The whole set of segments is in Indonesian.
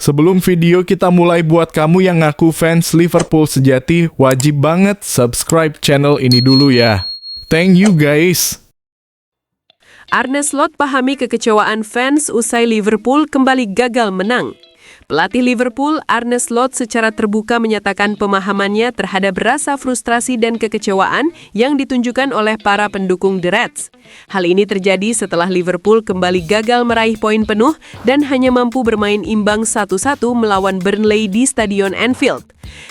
Sebelum video kita mulai, buat kamu yang ngaku fans Liverpool sejati, wajib banget subscribe channel ini dulu ya. Thank you guys. Arne Slot pahami kekecewaan fans usai Liverpool kembali gagal menang. Pelatih Liverpool, Arne Slot, secara terbuka menyatakan pemahamannya terhadap rasa frustrasi dan kekecewaan yang ditunjukkan oleh para pendukung The Reds. Hal ini terjadi setelah Liverpool kembali gagal meraih poin penuh dan hanya mampu bermain imbang 1-1 melawan Burnley di Stadion Anfield.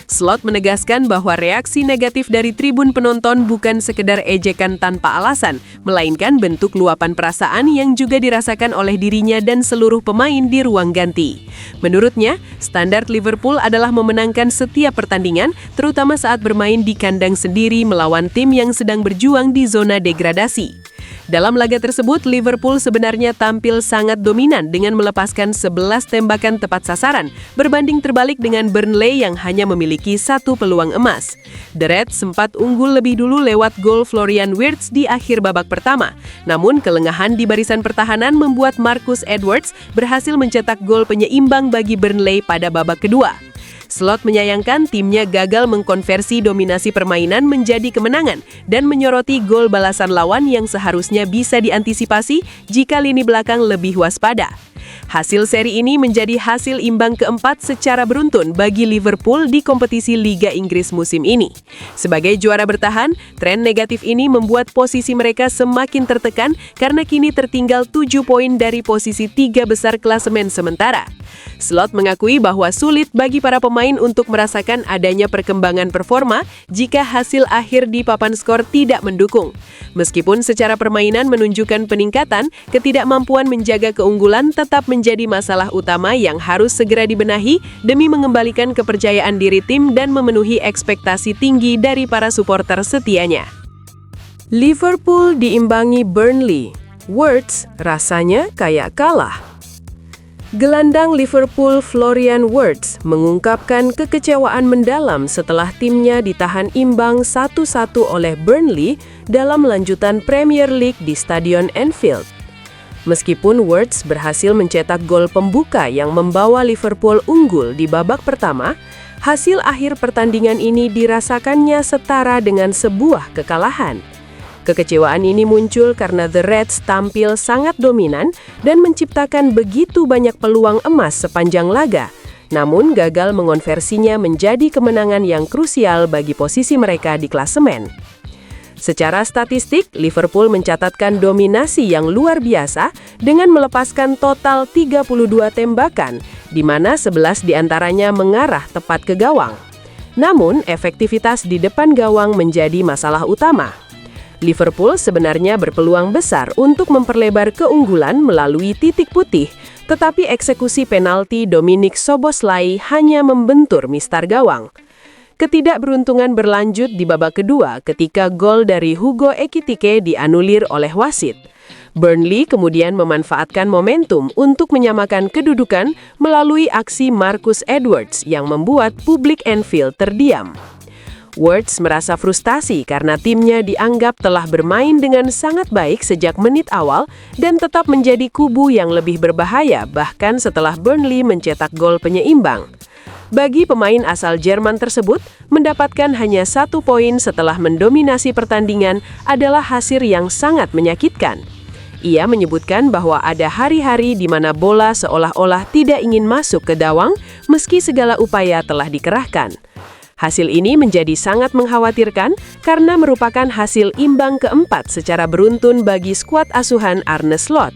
Slot menegaskan bahwa reaksi negatif dari tribun penonton bukan sekedar ejekan tanpa alasan, melainkan bentuk luapan perasaan yang juga dirasakan oleh dirinya dan seluruh pemain di ruang ganti. Menurutnya, standar Liverpool adalah memenangkan setiap pertandingan, terutama saat bermain di kandang sendiri melawan tim yang sedang berjuang di zona degradasi. Dalam laga tersebut, Liverpool sebenarnya tampil sangat dominan dengan melepaskan 11 tembakan tepat sasaran, berbanding terbalik dengan Burnley yang hanya memiliki 1 peluang emas. The Reds sempat unggul lebih dulu lewat gol Florian Wirtz di akhir babak pertama. Namun, kelengahan di barisan pertahanan membuat Marcus Edwards berhasil mencetak gol penyeimbang bagi Burnley pada babak kedua. Slot menyayangkan timnya gagal mengkonversi dominasi permainan menjadi kemenangan dan menyoroti gol balasan lawan yang seharusnya bisa diantisipasi jika lini belakang lebih waspada. Hasil seri ini menjadi hasil imbang keempat secara beruntun bagi Liverpool di kompetisi Liga Inggris musim ini. Sebagai juara bertahan, tren negatif ini membuat posisi mereka semakin tertekan karena kini tertinggal 7 poin dari posisi 3 besar klasemen sementara. Slot mengakui bahwa sulit bagi para pemain untuk merasakan adanya perkembangan performa jika hasil akhir di papan skor tidak mendukung. Meskipun secara permainan menunjukkan peningkatan, ketidakmampuan menjaga keunggulan tetap menjadi masalah utama yang harus segera dibenahi demi mengembalikan kepercayaan diri tim dan memenuhi ekspektasi tinggi dari para supporter setianya. Liverpool diimbangi Burnley. Wirtz rasanya kayak kalah. Gelandang Liverpool Florian Wirtz mengungkapkan kekecewaan mendalam setelah timnya ditahan imbang 1-1 oleh Burnley dalam lanjutan Premier League di Stadion Anfield. Meskipun Wirtz berhasil mencetak gol pembuka yang membawa Liverpool unggul di babak pertama, hasil akhir pertandingan ini dirasakannya setara dengan sebuah kekalahan. Kekecewaan ini muncul karena The Reds tampil sangat dominan dan menciptakan begitu banyak peluang emas sepanjang laga, namun gagal mengonversinya menjadi kemenangan yang krusial bagi posisi mereka di klasemen. Secara statistik, Liverpool mencatatkan dominasi yang luar biasa dengan melepaskan total 32 tembakan, di mana 11 diantaranya mengarah tepat ke gawang. Namun, efektivitas di depan gawang menjadi masalah utama. Liverpool sebenarnya berpeluang besar untuk memperlebar keunggulan melalui titik putih, tetapi eksekusi penalti Dominic Szoboszlai hanya membentur mistar gawang. Ketidakberuntungan berlanjut di babak kedua ketika gol dari Hugo Ekitike dianulir oleh wasit. Burnley kemudian memanfaatkan momentum untuk menyamakan kedudukan melalui aksi Marcus Edwards yang membuat publik Anfield terdiam. Wirtz merasa frustasi karena timnya dianggap telah bermain dengan sangat baik sejak menit awal dan tetap menjadi kubu yang lebih berbahaya bahkan setelah Burnley mencetak gol penyeimbang. Bagi pemain asal Jerman tersebut, mendapatkan hanya 1 poin setelah mendominasi pertandingan adalah hasil yang sangat menyakitkan. Ia menyebutkan bahwa ada hari-hari di mana bola seolah-olah tidak ingin masuk ke gawang meski segala upaya telah dikerahkan. Hasil ini menjadi sangat mengkhawatirkan karena merupakan hasil imbang keempat secara beruntun bagi skuad asuhan Arne Slot.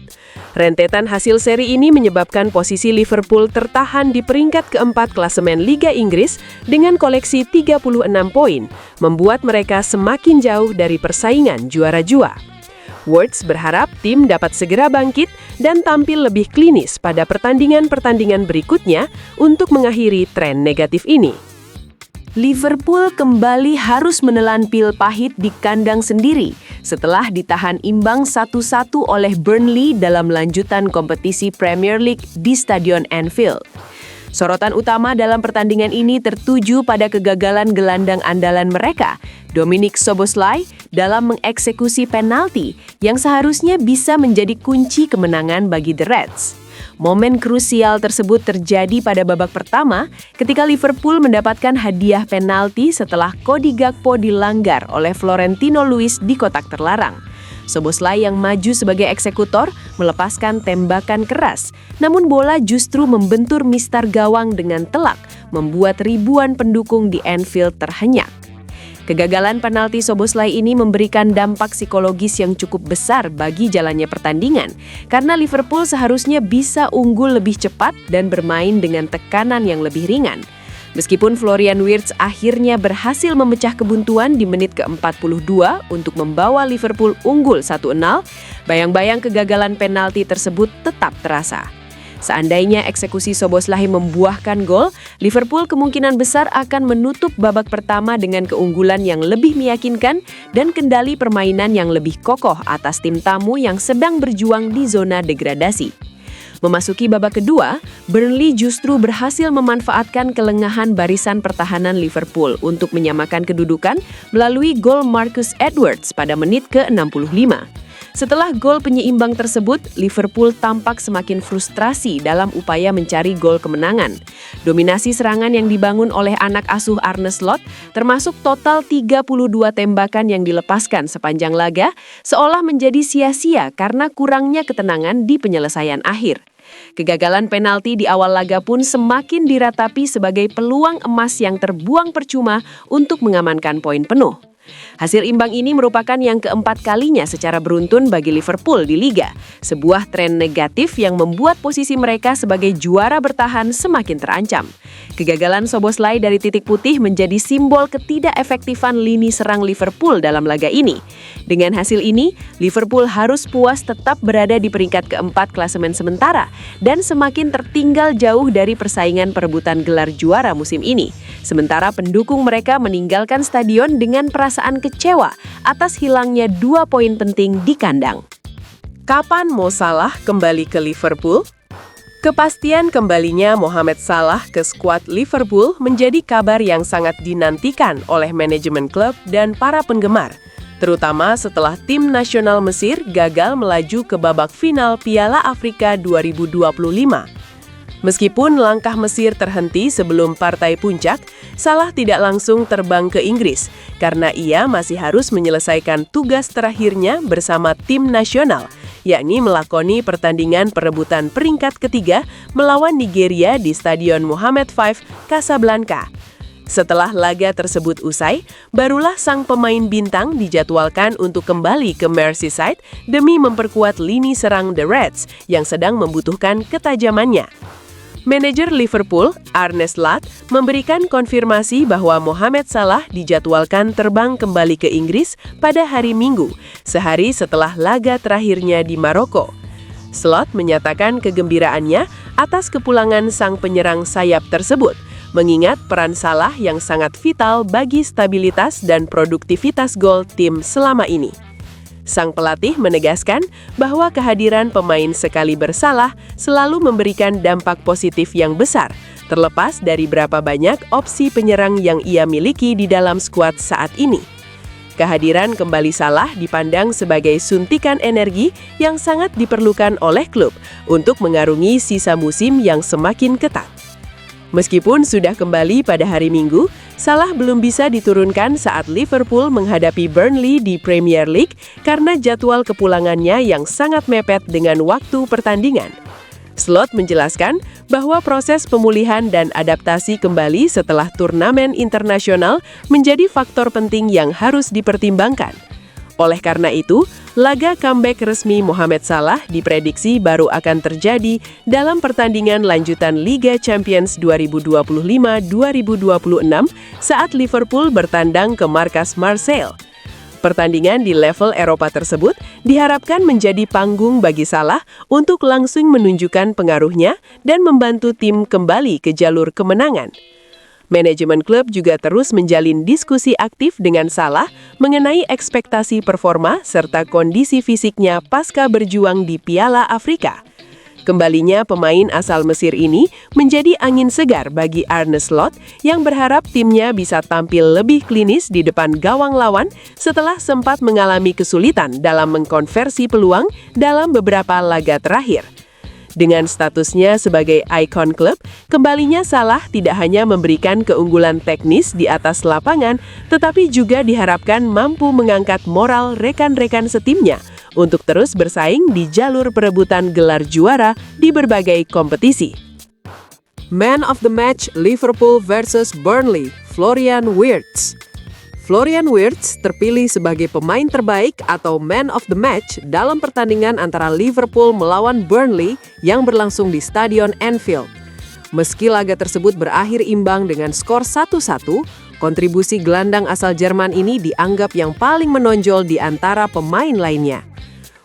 Rentetan hasil seri ini menyebabkan posisi Liverpool tertahan di peringkat keempat klasemen Liga Inggris dengan koleksi 36 poin, membuat mereka semakin jauh dari persaingan juara-jua. Wirtz berharap tim dapat segera bangkit dan tampil lebih klinis pada pertandingan-pertandingan berikutnya untuk mengakhiri tren negatif ini. Liverpool kembali harus menelan pil pahit di kandang sendiri setelah ditahan imbang 1-1 oleh Burnley dalam lanjutan kompetisi Premier League di Stadion Anfield. Sorotan utama dalam pertandingan ini tertuju pada kegagalan gelandang andalan mereka, Dominic Szoboszlai, dalam mengeksekusi penalti yang seharusnya bisa menjadi kunci kemenangan bagi The Reds. Momen krusial tersebut terjadi pada babak pertama ketika Liverpool mendapatkan hadiah penalti setelah Cody Gakpo dilanggar oleh Florentino Luis di kotak terlarang. Szoboszlai yang maju sebagai eksekutor melepaskan tembakan keras, namun bola justru membentur mistar gawang dengan telak, membuat ribuan pendukung di Anfield terhenyak. Kegagalan penalti Szoboszlai ini memberikan dampak psikologis yang cukup besar bagi jalannya pertandingan, karena Liverpool seharusnya bisa unggul lebih cepat dan bermain dengan tekanan yang lebih ringan. Meskipun Florian Wirtz akhirnya berhasil memecah kebuntuan di menit ke-42 untuk membawa Liverpool unggul 1-0, bayang-bayang kegagalan penalti tersebut tetap terasa. Seandainya eksekusi Szoboszlai membuahkan gol, Liverpool kemungkinan besar akan menutup babak pertama dengan keunggulan yang lebih meyakinkan dan kendali permainan yang lebih kokoh atas tim tamu yang sedang berjuang di zona degradasi. Memasuki babak kedua, Burnley justru berhasil memanfaatkan kelengahan barisan pertahanan Liverpool untuk menyamakan kedudukan melalui gol Marcus Edwards pada menit ke-65. Setelah gol penyeimbang tersebut, Liverpool tampak semakin frustrasi dalam upaya mencari gol kemenangan. Dominasi serangan yang dibangun oleh anak asuh Arne Slot, termasuk total 32 tembakan yang dilepaskan sepanjang laga, seolah menjadi sia-sia karena kurangnya ketenangan di penyelesaian akhir. Kegagalan penalti di awal laga pun semakin diratapi sebagai peluang emas yang terbuang percuma untuk mengamankan poin penuh. Hasil imbang ini merupakan yang keempat kalinya secara beruntun bagi Liverpool di Liga, sebuah tren negatif yang membuat posisi mereka sebagai juara bertahan semakin terancam. Kegagalan Szoboszlai dari titik putih menjadi simbol ketidakefektifan lini serang Liverpool dalam laga ini. Dengan hasil ini, Liverpool harus puas tetap berada di peringkat keempat klasemen sementara dan semakin tertinggal jauh dari persaingan perebutan gelar juara musim ini. Sementara pendukung mereka meninggalkan stadion dengan perasaan kecewa atas hilangnya 2 poin penting di kandang. Kapan Mo Salah kembali ke Liverpool? Kepastian kembalinya Mohamed Salah ke skuad Liverpool menjadi kabar yang sangat dinantikan oleh manajemen klub dan para penggemar, terutama setelah tim nasional Mesir gagal melaju ke babak final Piala Afrika 2025. Meskipun langkah Mesir terhenti sebelum partai puncak, Salah tidak langsung terbang ke Inggris karena ia masih harus menyelesaikan tugas terakhirnya bersama tim nasional, yakni melakoni pertandingan perebutan peringkat ketiga melawan Nigeria di Stadion Mohammed V, Casablanca. Setelah laga tersebut usai, barulah sang pemain bintang dijadwalkan untuk kembali ke Merseyside demi memperkuat lini serang The Reds yang sedang membutuhkan ketajamannya. Manajer Liverpool, Arne Slot, memberikan konfirmasi bahwa Mohamed Salah dijadwalkan terbang kembali ke Inggris pada hari Minggu, sehari setelah laga terakhirnya di Maroko. Slot menyatakan kegembiraannya atas kepulangan sang penyerang sayap tersebut, mengingat peran Salah yang sangat vital bagi stabilitas dan produktivitas gol tim selama ini. Sang pelatih menegaskan bahwa kehadiran pemain sekali bersalah selalu memberikan dampak positif yang besar, terlepas dari berapa banyak opsi penyerang yang ia miliki di dalam skuad saat ini. Kehadiran kembali Salah dipandang sebagai suntikan energi yang sangat diperlukan oleh klub untuk mengarungi sisa musim yang semakin ketat. Meskipun sudah kembali pada hari Minggu, Salah belum bisa diturunkan saat Liverpool menghadapi Burnley di Premier League karena jadwal kepulangannya yang sangat mepet dengan waktu pertandingan. Slot menjelaskan bahwa proses pemulihan dan adaptasi kembali setelah turnamen internasional menjadi faktor penting yang harus dipertimbangkan. Oleh karena itu, laga comeback resmi Mohamed Salah diprediksi baru akan terjadi dalam pertandingan lanjutan Liga Champions 2025-2026 saat Liverpool bertandang ke markas Marseille. Pertandingan di level Eropa tersebut diharapkan menjadi panggung bagi Salah untuk langsung menunjukkan pengaruhnya dan membantu tim kembali ke jalur kemenangan. Manajemen klub juga terus menjalin diskusi aktif dengan Salah mengenai ekspektasi performa serta kondisi fisiknya pasca berjuang di Piala Afrika. Kembalinya pemain asal Mesir ini menjadi angin segar bagi Arne Slot yang berharap timnya bisa tampil lebih klinis di depan gawang lawan setelah sempat mengalami kesulitan dalam mengkonversi peluang dalam beberapa laga terakhir. Dengan statusnya sebagai ikon klub, kembalinya Salah tidak hanya memberikan keunggulan teknis di atas lapangan, tetapi juga diharapkan mampu mengangkat moral rekan-rekan setimnya untuk terus bersaing di jalur perebutan gelar juara di berbagai kompetisi. Man of the Match Liverpool versus Burnley, Florian Wirtz. Florian Wirtz terpilih sebagai pemain terbaik atau Man of the Match dalam pertandingan antara Liverpool melawan Burnley yang berlangsung di Stadion Anfield. Meski laga tersebut berakhir imbang dengan skor 1-1, kontribusi gelandang asal Jerman ini dianggap yang paling menonjol di antara pemain lainnya.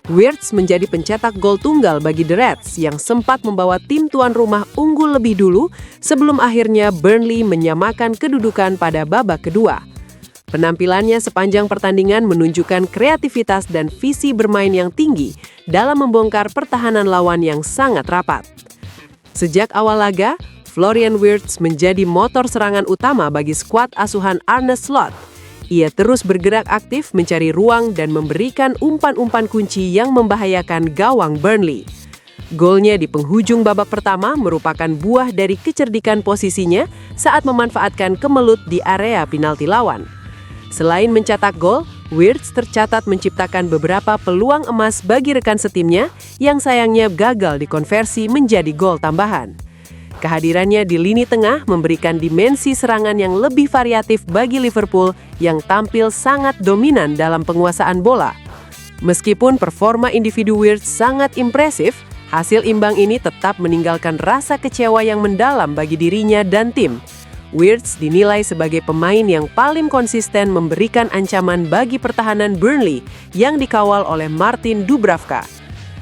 Wirtz menjadi pencetak gol tunggal bagi The Reds yang sempat membawa tim tuan rumah unggul lebih dulu sebelum akhirnya Burnley menyamakan kedudukan pada babak kedua. Penampilannya sepanjang pertandingan menunjukkan kreativitas dan visi bermain yang tinggi dalam membongkar pertahanan lawan yang sangat rapat. Sejak awal laga, Florian Wirtz menjadi motor serangan utama bagi skuad asuhan Arne Slot. Ia terus bergerak aktif mencari ruang dan memberikan umpan-umpan kunci yang membahayakan gawang Burnley. Golnya di penghujung babak pertama merupakan buah dari kecerdikan posisinya saat memanfaatkan kemelut di area penalti lawan. Selain mencetak gol, Wirtz tercatat menciptakan beberapa peluang emas bagi rekan setimnya yang sayangnya gagal dikonversi menjadi gol tambahan. Kehadirannya di lini tengah memberikan dimensi serangan yang lebih variatif bagi Liverpool yang tampil sangat dominan dalam penguasaan bola. Meskipun performa individu Wirtz sangat impresif, hasil imbang ini tetap meninggalkan rasa kecewa yang mendalam bagi dirinya dan tim. Wirtz dinilai sebagai pemain yang paling konsisten memberikan ancaman bagi pertahanan Burnley yang dikawal oleh Martin Dubravka.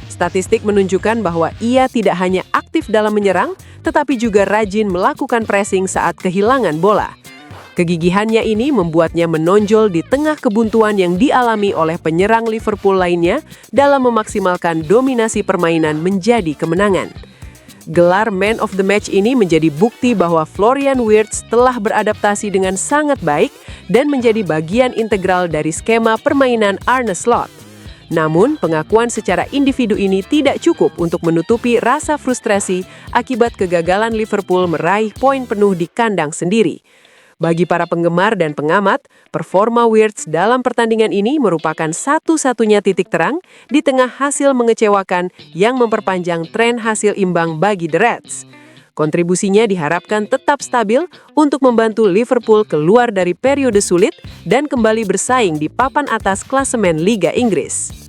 Statistik menunjukkan bahwa ia tidak hanya aktif dalam menyerang, tetapi juga rajin melakukan pressing saat kehilangan bola. Kegigihannya ini membuatnya menonjol di tengah kebuntuan yang dialami oleh penyerang Liverpool lainnya dalam memaksimalkan dominasi permainan menjadi kemenangan. Gelar Man of the Match ini menjadi bukti bahwa Florian Wirtz telah beradaptasi dengan sangat baik dan menjadi bagian integral dari skema permainan Arne Slot. Namun, pengakuan secara individu ini tidak cukup untuk menutupi rasa frustrasi akibat kegagalan Liverpool meraih poin penuh di kandang sendiri. Bagi para penggemar dan pengamat, performa Wirtz dalam pertandingan ini merupakan satu-satunya titik terang di tengah hasil mengecewakan yang memperpanjang tren hasil imbang bagi The Reds. Kontribusinya diharapkan tetap stabil untuk membantu Liverpool keluar dari periode sulit dan kembali bersaing di papan atas klasemen Liga Inggris.